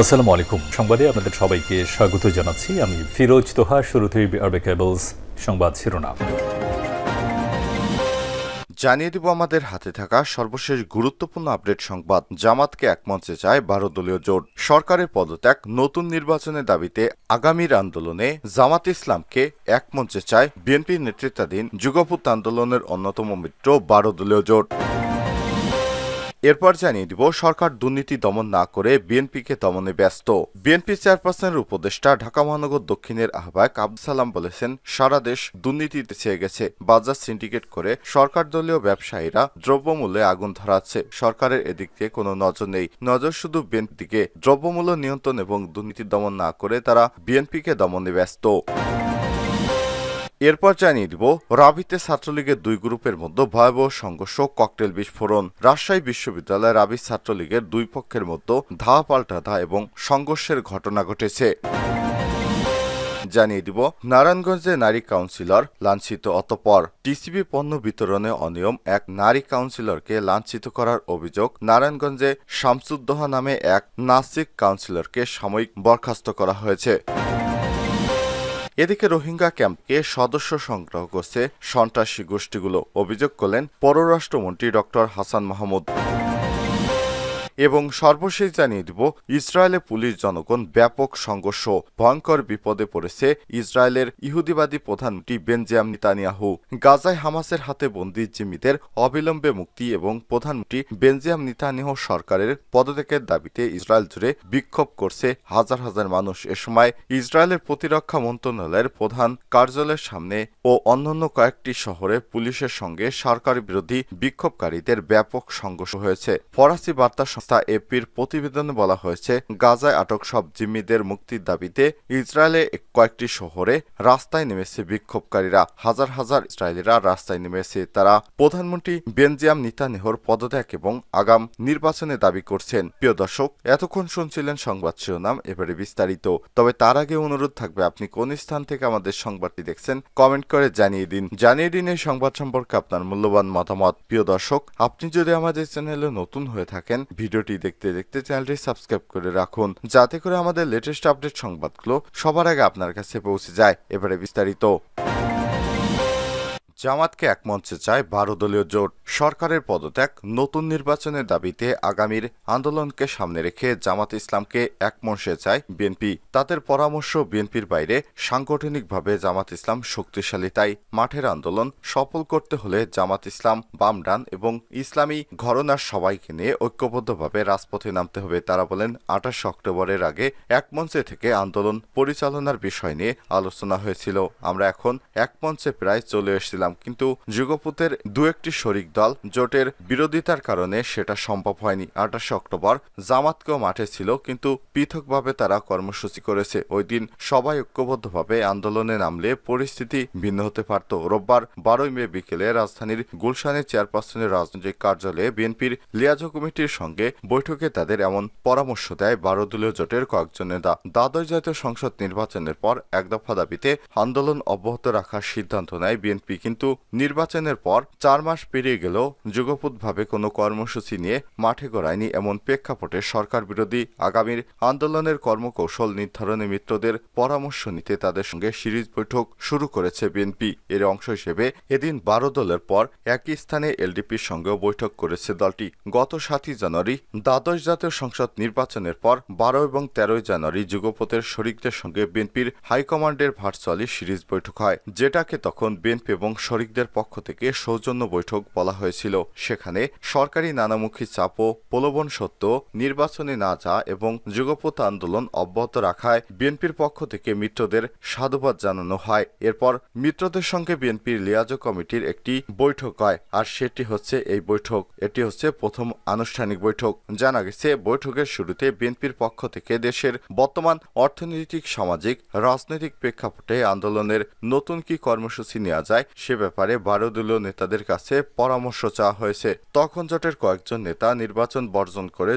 আসসালামু আলাইকুম। সংবাদে আপনাদের সবাইকে স্বাগত জানাচ্ছি। আমি ফিরোজ তোহা। শুরুতেই আরবে কেবলস সংবাদ শিরোনাম জানিয়ে দিব আমাদের হাতে থাকা সর্বশেষ গুরুত্বপূর্ণ আপডেট সংবাদ। জামাতকে একমঞ্চে চায় 12 দলীয় জোট। সরকারের পদত্যাগ, নতুন নির্বাচনের দাবিতে আগামীর আন্দোলনে জামাত ইসলামকে একমঞ্চে চায় বিএনপির নেতৃত্বাধীন যুগপৎ আন্দোলনের অন্যতম মিত্র 12 দলীয় জোট। এরপর জানিয়ে দিব সরকার দুর্নীতি দমন না করে বিএনপিকে দমনে ব্যস্ত। বিএনপি চেয়ারপারসনের উপদেষ্টা ঢাকা মহানগর দক্ষিণের আহ্বায়ক আব্দুল সালাম বলেছেন, সারা দেশ দুর্নীতিতে ছেয়ে গেছে। বাজার সিন্ডিকেট করে সরকার দলীয় ব্যবসায়ীরা দ্রব্যমূল্যে আগুন ধরাচ্ছে। সরকারের এদিক দিয়ে কোনো নজর নেই, নজর শুধু বিএনপির দিকে। দ্রব্যমূল্য নিয়ন্ত্রণ এবং দুর্নীতি দমন না করে তারা বিএনপিকে দমনে ব্যস্ত। এরপর জানিয়ে দিব রাবিতে ছাত্রলীগের দুই গ্রুপের মধ্যে ভয়াবহ সংঘর্ষ, ককটেল বিস্ফোরণ। রাজশাহী বিশ্ববিদ্যালয় রাবি ছাত্রলীগের দুই পক্ষের মধ্যে ধাওয়া পাল্টা ধাওয়া এবং সংঘর্ষের ঘটনা ঘটেছে। জানিয়ে দিব নারায়ণগঞ্জে নারী কাউন্সিলর লাঞ্ছিত। অতঃপর টিসিবি পণ্য বিতরণে অনিয়ম, এক নারী কাউন্সিলরকে লাঞ্ছিত করার অভিযোগ। নারায়ণগঞ্জে শামসুদ্দোহা নামে এক নাসিক কাউন্সিলরকে সাময়িক বরখাস্ত করা হয়েছে। এদিকে রোহিঙ্গা ক্যাম্পকে সদস্য সংগ্রহ করছে সন্ত্রাসী গোষ্ঠীগুলো, অভিযোগ করলেন পররাষ্ট্রমন্ত্রী ডক্টর হাসান মাহমুদ। এবং সর্বশেষ জানিয়ে দিব ইসরায়েলে পুলিশ জনগণ ব্যাপক সংঘর্ষ, ভয়ঙ্কর বিপদে পড়েছে ইসরায়েলের ইহুদিবাদী প্রধানমন্ত্রী বেনজামিন নেতানিয়াহু। গাজায় হামাসের হাতে বন্দী জিম্মিদের অবিলম্বে মুক্তি এবং প্রধানমন্ত্রী বেনজামিন নেতানিয়াহু সরকারের পদত্যাগের দাবিতে ইসরায়েল জুড়ে বিক্ষোভ করছে হাজার হাজার মানুষ। এ সময় ইসরায়েলের প্রতিরক্ষা মন্ত্রণালয়ের প্রধান কার্যালয়ের সামনে ও অন্যান্য কয়েকটি শহরে পুলিশের সঙ্গে সরকার বিরোধী বিক্ষোভকারীদের ব্যাপক সংঘর্ষ হয়েছে। ফরাসি বার্তা এপির প্রতিবেদনে বলা হয়েছে, গাজায় আটক সব জিম্মিদের মুক্তির দাবিতে ইসরায়েলে কয়েকটি শহরে রাস্তায় নেমেছে বিক্ষোভকারীরা। হাজার হাজার ইসরায়েলিরা রাস্তায় নেমেছে। তারা প্রধানমন্ত্রী বেনজামিন নেতানিয়াহুর পদত্যাগ এবং আগাম নির্বাচনে দাবি করছেন। প্রিয় দর্শক, এতক্ষণ শুনছিলেন সংবাদ শিরোনাম, এবারে বিস্তারিত। তবে তার আগে অনুরোধ থাকবে, আপনি কোন স্থান থেকে আমাদের সংবাদটি দেখছেন কমেন্ট করে জানিয়ে দিন এই সংবাদ সম্পর্কে আপনার মূল্যবান মতামত। প্রিয় দর্শক, আপনি যদি আমাদের চ্যানেলে নতুন হয়ে থাকেন, ভিডিওটি দেখতে দেখতে চ্যানেলটি সাবস্ক্রাইব করে রাখুন, যাতে করে আমাদের লেটেস্ট আপডেট সংবাদগুলো সবার আগে আপনার কাছে পৌঁছে যায়। এবারে বিস্তারিত। জামাতকে একমঞ্চে চায় 12 দলীয় জোট। সরকারের পদত্যাগ, নতুন নির্বাচনের দাবিতে আগামীর আন্দোলনকে সামনে রেখে জামাত ইসলামকে একমঞ্চে চায় বিএনপি। তাদের পরামর্শ, বিএনপির বাইরে সাংগঠনিকভাবে জামাত ইসলাম শক্তিশালী। তাই মাঠের আন্দোলন সফল করতে হলে জামাত ইসলাম, বাম ডান এবং ইসলামী ঘরানার সবাইকে নিয়ে ঐক্যবদ্ধভাবে রাজপথে নামতে হবে। তারা বলেন, 28 অক্টোবরের আগে একমঞ্চে থেকে আন্দোলন পরিচালনার বিষয় নিয়ে আলোচনা হয়েছিল। আমরা এখন একমঞ্চে প্রায় চলে এসেছিলাম, কিন্তু যুগপতের দু একটি শরিক দল জোটের বিরোধিতার কারণে সেটা সম্ভব হয়নি। 28 অক্টোবর জামাতকেও মাঠে ছিল, কিন্তু পৃথকভাবে তারা কর্মসূচি করেছে। ওই দিন সবাই ঐক্যবদ্ধভাবে আন্দোলনে নামলে পরিস্থিতি ভিন্ন হতে পারত। রোববার 12 মে বিকেলে রাজধানীর গুলশানের চেয়ারপারসনের রাজনৈতিক কার্যালয়ে বিএনপির লিয়াজোঁ কমিটির সঙ্গে বৈঠকে তাদের এমন পরামর্শ দেয় 12 দলীয় জোটের কয়েকজন নেতা। দ্বাদশ জাতীয় সংসদ নির্বাচনের পর এক দফা দাবিতে আন্দোলন অব্যাহত রাখার সিদ্ধান্ত নেয় বিএনপি। কিন্তু নির্বাচনের পর 4 মাস পেরিয়ে গেলেও যুগপৎভাবে কোনো কর্মসূচি নিয়ে মাঠে গড়ায়নি। এমন প্রেক্ষাপটে সরকার বিরোধী আগামীর আন্দোলনের কর্মকৌশল নির্ধারণে মিত্রদের পরামর্শ নিতে তাদের সঙ্গে সিরিজ বৈঠক শুরু করেছে বিএনপি। এর অংশ হিসেবে এদিন 12 দলের পর একই স্থানে এলডিপির সঙ্গেও বৈঠক করেছে দলটি। গত 7 জানুয়ারি দ্বাদশ জাতীয় সংসদ নির্বাচনের পর 12 এবং 13 জানুয়ারি যুগপতের শরিকদের সঙ্গে বিএনপির হাইকমান্ডের ভার্চুয়ালি সিরিজ বৈঠক হয়, যেটাকে তখন বিএনপি এবং শরিকদের পক্ষ থেকে সৌজন্য বৈঠক বলা হয়েছিল। সেখানে সরকারি নানামুখী চাপ ও প্রলোভন সত্ত্বেও নির্বাচনে না যাওয়া এবং যুগপৎ আন্দোলন অব্যাহত রাখায় বিএনপির পক্ষ থেকে মিত্রদের সাধুবাদ জানানো হয়। এরপর মিত্রদের সঙ্গে বিএনপির লিয়াজোঁ কমিটির একটি বৈঠক হয়, আর সেটি হচ্ছে এই বৈঠক। এটি হচ্ছে প্রথম আনুষ্ঠানিক বৈঠক। জানা গেছে, বৈঠকের শুরুতে বিএনপির পক্ষ থেকে দেশের বর্তমান অর্থনৈতিক, সামাজিক, রাজনৈতিক প্রেক্ষাপটে আন্দোলনের নতুন কি কর্মসূচি নেওয়া যায় সে ব্যাপারে 12 দলীয় নেতাদের কাছে পরামর্শ চাওয়া হয়েছে। তখন জোটের কয়েকজন নেতা নির্বাচন বর্জন করে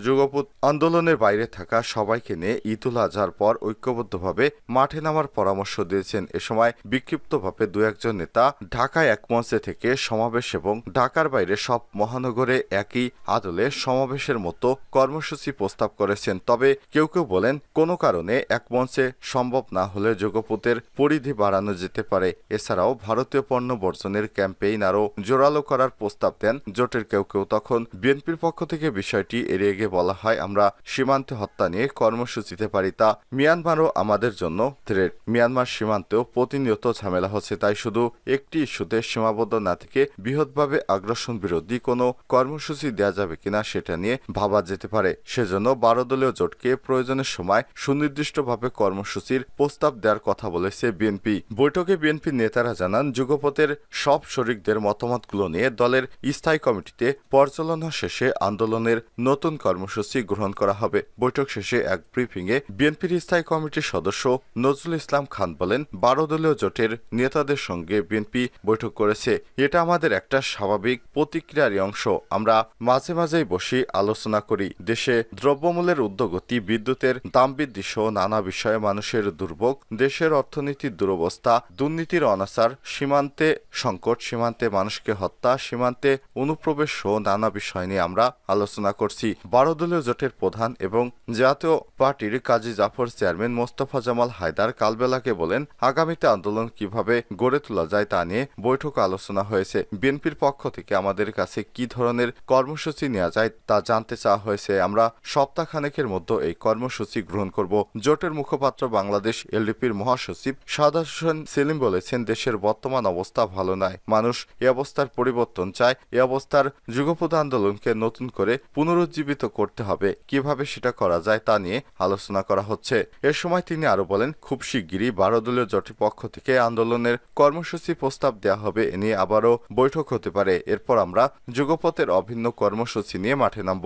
যুগপৎ আন্দোলনের বাইরে থাকা সবাইকে নিয়ে ঈদুল আজহার পর ঐক্যবদ্ধভাবে মাঠে নামার পরামর্শ দিয়েছেন। এ সময় বিক্ষিপ্তভাবে দু একজন নেতা ঢাকায় এক মঞ্চে থেকে সমাবেশ এবং ঢাকার বাইরে সব মহানগরে একই আদলে সমাবেশের মতো কর্মসূচি প্রস্তাব করেছেন। তবে কেউ কেউ বলেন কোনো কারণে এক মঞ্চে সম্ভব না হলে যুগপতের পরিধি বাড়ানো যেতে পারে। এছাড়াও ভারতীয় পণ্য বর্জনের ক্যাম্পেইন আরও জোরালো করার প্রস্তাব দেন জোটের কেউ কেউ। তখন বিএনপির পক্ষ থেকে বিষয়টি এড়িয়ে গিয়ে বলা হয়, আমরা সীমান্তে হত্যা নিয়ে কর্মসূচিতে পারি, তা মিয়ানমারও আমাদের জন্য থ্রেট। মিয়ানমার সীমান্তেও প্রতিনিয়ত ঝামেলা হচ্ছে, তাই শুধু একটি ইস্যুতে সীমাবদ্ধ না থেকে বৃহৎভাবে আগ্রাসন বিরোধী কোনো কর্মসূচি দেওয়া যাবে কিনা সেটা নিয়ে ভাবা যেতে পারে। সেজন্য 12 দলীয় জোটকে প্রয়োজনের সময় সুনির্দিষ্টভাবে কর্মসূচির প্রস্তাব দেওয়ার কথা বলেছে বিএনপি। বৈঠকে বিএনপির নেতারা জানান, যুগপথের সব শরিকদের মতামতগুলো নিয়ে দলের স্থায়ী কমিটিতে পর্যালোচনা শেষে আন্দোলনের নতুন কর্মসূচি গ্রহণ করা হবে। বৈঠক শেষে এক ব্রিফিংয়ে বিএনপির স্থায়ী কমিটির সদস্য নজরুল ইসলাম খান বলেন, 12 দলীয় জোটের নেতাদের সঙ্গে বিএনপি বৈঠক করেছে। এটা আমাদের একটা স্বাভাবিক প্রতিক্রিয়ারই অংশ। আমরা মাঝে মাঝেই বসে আলোচনা করি। দেশে দ্রব্যমূল্যের ঊর্ধ্বগতি, বিদ্যুতের দাম বৃদ্ধি সহ নানা বিষয়ে মানুষের দুর্ভোগ, দেশের অর্থনীতির দুরবস্থা, দুর্নীতির অনাচার, সীমান্তে সংকট, সীমান্তে মানুষকে হত্যা, সীমান্তে অনুপ্রবেশ সহ নানা বিষয় নিয়ে আমরা আলোচনা করছি। 12 দলীয় জোটের প্রধান এবং জাতীয় পার্টির কাজী জাফর চেয়ারম্যান মোস্তফা জামাল হায়দার কালবেলাকে বলেন, আগামীতে আন্দোলন কিভাবে গড়ে তোলা যায় তা নিয়ে বৈঠক আলোচনা হয়েছে। বিএনপির পক্ষ থেকে আমাদের কাছে কি ধরনের কর্মসূচি নেওয়া যায় তা জানতে চাওয়া হয়েছে। আমরা সপ্তাহখানেকের মধ্যে এই কর্মসূচি গ্রহণ করব। জোটের মুখপাত্র বাংলাদেশ এলডিপির মহাসচিব সাদাত হোসেন সেলিম বলেছেন, দেশের বর্তমান অবস্থা ভালো নয়। মানুষ এ অবস্থার পরিবর্তন চায়। এ অবস্থার যুগপৎ আন্দোলনকে নতুন করে পুনরুজ্জীবিত করতে হবে। কিভাবে সেটা করা যায় তা নিয়ে আলোচনা করা হচ্ছে। এ সময় তিনি আরো বলেন, খুব শিগগিরই 12 দলীয় জোটের পক্ষ থেকে আন্দোলনের কর্মসূচি প্রস্তাব দেওয়া হবে। এ নিয়ে আবারও বৈঠক হতে পারে। এরপর আমরা যুগপথের অভিন্ন কর্মসূচি নিয়ে মাঠে নামব।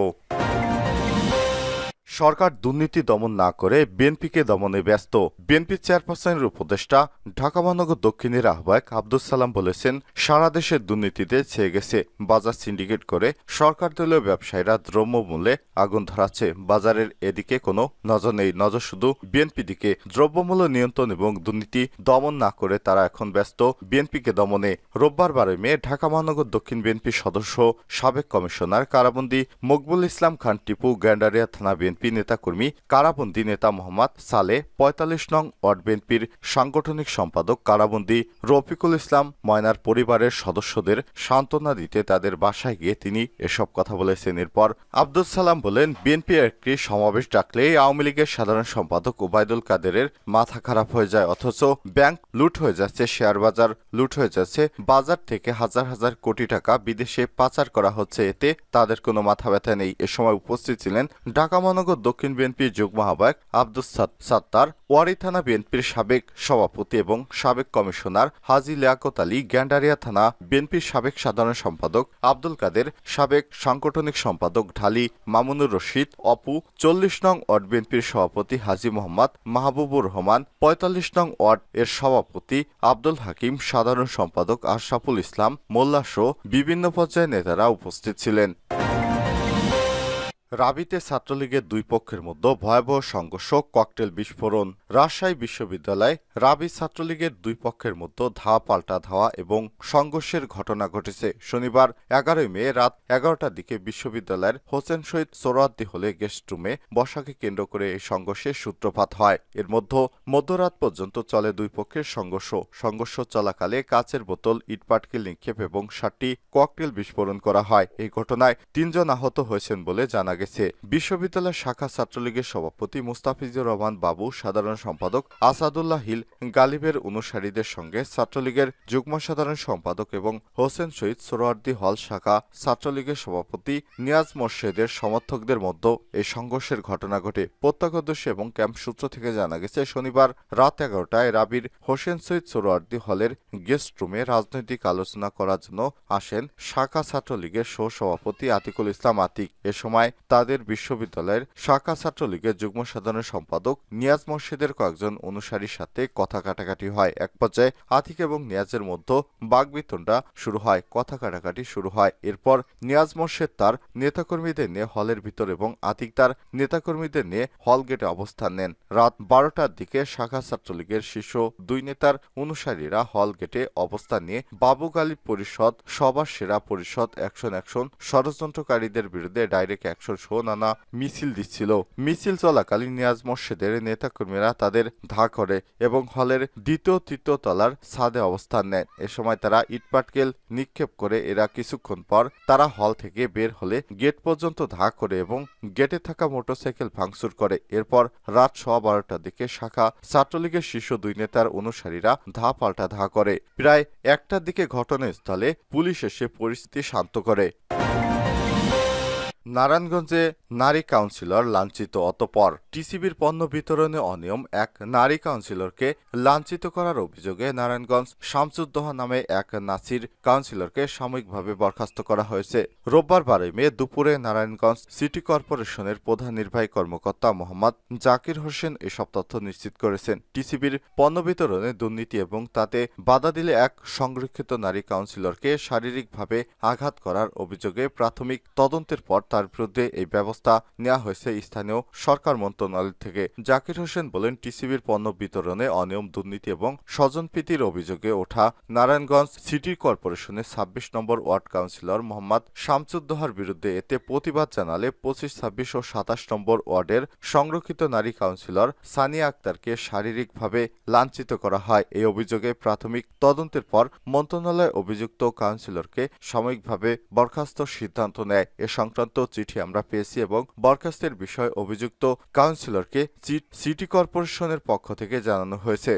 সরকার দুর্নীতি দমন না করে বিএনপিকে দমনে ব্যস্ত। বিএনপির চেয়ারপারসনের উপদেষ্টা ঢাকা মহানগর দক্ষিণের আহ্বায়ক আব্দুস সালাম বলেছেন, সারা দেশের দুর্নীতিতে ছেয়ে গেছে। বাজার সিন্ডিকেট করে সরকার দলীয় ব্যবসায়ীরা দ্রব্যমূল্যে আগুন ধরাচ্ছে। বাজারের এদিকে কোনো নজর নেই, নজর শুধু বিএনপি দিকে। দ্রব্যমূল্য নিয়ন্ত্রণ এবং দুর্নীতি দমন না করে তারা এখন ব্যস্ত বিএনপিকে দমনে। রোববার 12 মে ঢাকা মহানগর দক্ষিণ বিএনপির সদস্য সাবেক কমিশনার কারাবন্দী মকবুল ইসলাম খান টিপু গ্যান্ডারিয়া থানা বিএনপি নেতাকর্মী কারাবন্দী নেতা মোহাম্মদ সালে ৪৫ নং ওয়ার্ড বিএনপির সাংগঠনিক সম্পাদক কারাবন্দী রফিকুল ইসলাম ময়নার পরিবারের সদস্যদের সান্ত্বনা দিতে তাদের বাসায় গিয়ে তিনি এসব কথা বলেছেন। এরপর আব্দুস সালাম বলেন, বিএনপি একটি সমাবেশ ডাকলে আওয়ামী লীগের সাধারণ সম্পাদক ওবায়দুল কাদেরের মাথা খারাপ হয়ে যায়, অথচ ব্যাংক লুট হয়ে যাচ্ছে, শেয়ার বাজার লুট হয়ে যাচ্ছে, বাজার থেকে হাজার হাজার কোটি টাকা বিদেশে পাচার করা হচ্ছে, এতে তাদের কোনো মাথা ব্যথা নেই। এ সময় উপস্থিত ছিলেন ঢাকা মহানগর দক্ষিণ বিএনপির যুগ্ম আহ্বায়ক আব্দুস সাত্তার, ওয়ারী থানা বিএনপির সাবেক সভাপতি এবং সাবেক কমিশনার হাজী লিয়াকত আলী, গ্যান্ডারিয়া থানা বিএনপির সাবেক সাধারণ সম্পাদক আব্দুল কাদের, সাবেক সাংগঠনিক সম্পাদক ঢালী মামুনুর রশিদ অপু, ৪০ নং ওয়ার্ড বিএনপির সভাপতি হাজী মোহাম্মদ মাহবুবুর রহমান, ৪৫ নং ওয়ার্ড এর সভাপতি আব্দুল হাকিম, সাধারণ সম্পাদক আশরাফুল ইসলাম মোল্লা সহ বিভিন্ন পর্যায়ের নেতারা উপস্থিত ছিলেন। রাবিতে ছাত্রলীগের দুই পক্ষের মধ্যে ভয়াবহ সংঘর্ষ, ককটেল বিস্ফোরণ। রাজশাহী বিশ্ববিদ্যালয়ে রাবি ছাত্রলীগের দুই পক্ষের মধ্যে ধাওয়া পাল্টা ধাওয়া এবং সংঘর্ষের ঘটনা ঘটেছে। শনিবার 11 মে রাত 11টার দিকে বিশ্ববিদ্যালয়ের হোসেন শহীদ সোহরাওয়ার্দী হলে গেস্ট রুমে বসাকে কেন্দ্র করে এই সংঘর্ষের সূত্রপাত হয়। এর মধ্যরাত পর্যন্ত চলে দুই পক্ষের সংঘর্ষ চলাকালে কাচের বোতল, ইটপাটকেল নিক্ষেপ এবং 7টি ককটেল বিস্ফোরণ করা হয়। এই ঘটনায় 3 জন আহত হয়েছেন বলে জানা গেছে। বিশ্ববিদ্যালয় শাখা ছাত্রলীগের সভাপতি মুস্তাফিজুর রহমান বাবু, সাধারণ সম্পাদক আসাদুল্লাহ হিল গালিবের অনুসারীদের সঙ্গে ছাত্রলীগের যুগ্ম সাধারণ সম্পাদক এবং হোসেন শহীদ সোহরাওয়ার্দী হল শাখা ছাত্রলীগের সভাপতি নিয়াজ মোর্শেদের সমর্থকদের মধ্যে এই সংঘর্ষের ঘটনা ঘটে। প্রত্যক্ষদর্শী এবং ক্যাম্প সূত্র থেকে জানা গেছে, শনিবার রাত 11টায় রাবির হোসেন শহীদ সোহরাওয়ার্দী হলের গেস্ট রুমে রাজনৈতিক আলোচনা করার জন্য আসেন শাখা ছাত্রলীগের সহ সভাপতি আতিকুল ইসলাম আতিক। এ সময় তাদের বিশ্ববিদ্যালয়ের শাখা ছাত্রলীগের যুগ্ম সাধারণ সম্পাদক নিয়াজ মোর্শেদের কয়েকজন অনুসারীর সাথে কথা কাটাকাটি হয়। এক পর্যায়ে আতিক এবং নিয়াজের মধ্যে বাকবিতণ্ডা শুরু হয়, কথা কাটাকাটি শুরু হয়। এরপর নিয়াজ মোর্শেদ তার নেতাকর্মীদের নিয়ে হলের ভিতর এবং আতিক তার নেতাকর্মীদের নিয়ে হল গেটে অবস্থান নেন। রাত 12টার দিকে শাখা ছাত্রলীগের শীর্ষ 2 নেতার অনুসারীরা হল গেটে অবস্থান নিয়ে বাবু গালিব পরিষদ, সবার সেরা পরিষদ, অ্যাকশন অ্যাকশন, ষড়যন্ত্রকারীদের বিরুদ্ধে ডাইরেক্ট অ্যাকশন সহ নানা মিছিল দিচ্ছিল। মিছিল চলাকালীন নিয়াজ মোর্শেদের নেতাকর্মীরা তাদের ধা করে এবং হলের দ্বিতীয় তৃতীয় তলার ছাদে অবস্থান নেন। এ সময় তারা ইটপাটকেল নিক্ষেপ করে। এরা কিছুক্ষণ পর তারা হল থেকে বের হলে গেট পর্যন্ত ধা করে এবং গেটে থাকা মোটরসাইকেল ভাঙচুর করে। এরপর রাত 12:15টার দিকে শাখা ছাত্রলীগের শীর্ষ 2 নেতার অনুসারীরা ধা পাল্টা ধা করে। প্রায় 1টার দিকে ঘটনাস্থলে পুলিশ এসে পরিস্থিতি শান্ত করে। নারায়ণগঞ্জে নারী কাউন্সিলর লাঞ্ছিত, অতঃপর টিসিবির পণ্য বিতরণে অনিয়ম। এক নারী কাউন্সিলরকে লাঞ্ছিত করার অভিযোগে নারায়ণগঞ্জ শামসুদ্দোহা নামে এক নাসির কাউন্সিলরকে সাময়িকভাবে বরখাস্ত করা হয়েছে। রোববার 12 মে দুপুরে নারায়ণগঞ্জ সিটি কর্পোরেশনের প্রধান নির্বাহী কর্মকর্তা মোহাম্মদ জাকির হোসেন এসব তথ্য নিশ্চিত করেছেন। টিসিবির পণ্য বিতরণে দুর্নীতি এবং তাতে বাধা দিলে এক সংরক্ষিত নারী কাউন্সিলরকে শারীরিকভাবে আঘাত করার অভিযোগে প্রাথমিক তদন্তের পর তার বিরুদ্ধে এই ব্যবস্থা নেওয়া হয়েছে স্থানীয় সরকার মন্ত্রণালয় থেকে। জাকির হোসেন বলেন, টিসিবির পণ্য বিতরণে অনিয়ম, দুর্নীতি এবং স্বজনপ্রীতির অভিযোগে ওঠা নারায়ণগঞ্জ সিটি কর্পোরেশনের 26 নম্বর ওয়ার্ড কাউন্সিলর মোহাম্মদ শামসুদ্দোহার বিরুদ্ধে এতে প্রতিবাদ জানালে 25, 26 ও 27 নম্বর ওয়ার্ডের সংরক্ষিত নারী কাউন্সিলর সানিয়া আক্তারকে শারীরিকভাবে লাঞ্ছিত করা হয়। এই অভিযোগে প্রাথমিক তদন্তের পর মন্ত্রণালয় অভিযুক্ত কাউন্সিলরকে সাময়িকভাবে বরখাস্তের সিদ্ধান্ত নেয়। এ সংক্রান্ত চিঠি আমরা পেয়েছি এবং বরখাস্তের বিষয়ে অভিযুক্ত কাউন্সিলরকে সিটি কর্পোরেশনের পক্ষ থেকে জানানো হয়েছে।